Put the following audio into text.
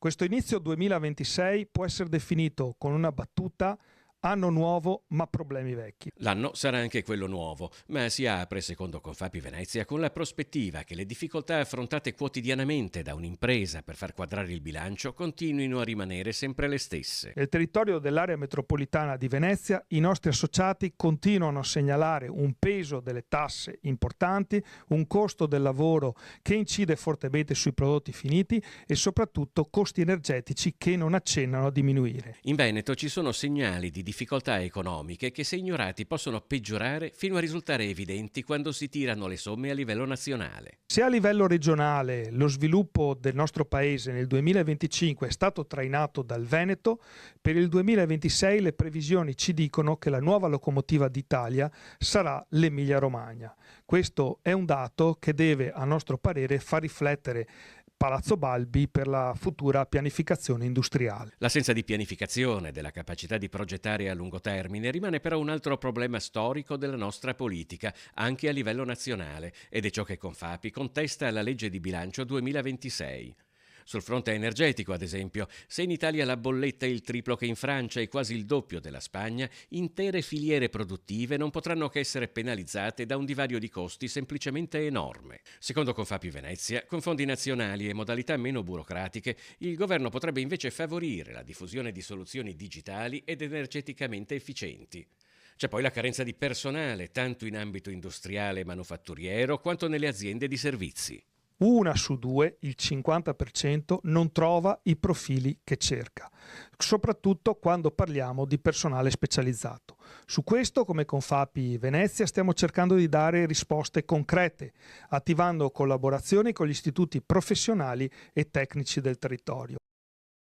Questo inizio 2026 può essere definito con una battuta: anno nuovo ma problemi vecchi. L'anno sarà anche quello nuovo, ma si apre, secondo Confapi Venezia, con la prospettiva che le difficoltà affrontate quotidianamente da un'impresa per far quadrare il bilancio continuino a rimanere sempre le stesse. Nel territorio dell'area metropolitana di Venezia i nostri associati continuano a segnalare un peso delle tasse importanti, un costo del lavoro che incide fortemente sui prodotti finiti e soprattutto costi energetici che non accennano a diminuire. In Veneto ci sono segnali di difficoltà economiche che, se ignorati, possono peggiorare fino a risultare evidenti quando si tirano le somme a livello nazionale. Se a livello regionale lo sviluppo del nostro paese nel 2025 è stato trainato dal Veneto, per il 2026 le previsioni ci dicono che la nuova locomotiva d'Italia sarà l'Emilia-Romagna. Questo è un dato che deve, a nostro parere, far riflettere Palazzo Balbi per la futura pianificazione industriale. L'assenza di pianificazione, della capacità di progettare a lungo termine, rimane però un altro problema storico della nostra politica, anche a livello nazionale, ed è ciò che Confapi contesta alla legge di bilancio 2026. Sul fronte energetico, ad esempio, se in Italia la bolletta è il triplo che in Francia e quasi il doppio della Spagna, intere filiere produttive non potranno che essere penalizzate da un divario di costi semplicemente enorme. Secondo Confapi Venezia, con fondi nazionali e modalità meno burocratiche, il governo potrebbe invece favorire la diffusione di soluzioni digitali ed energeticamente efficienti. C'è poi la carenza di personale, tanto in ambito industriale e manufatturiero quanto nelle aziende di servizi. Una su due, il 50%, non trova i profili che cerca, soprattutto quando parliamo di personale specializzato. Su questo, come Confapi Venezia, stiamo cercando di dare risposte concrete, attivando collaborazioni con gli istituti professionali e tecnici del territorio.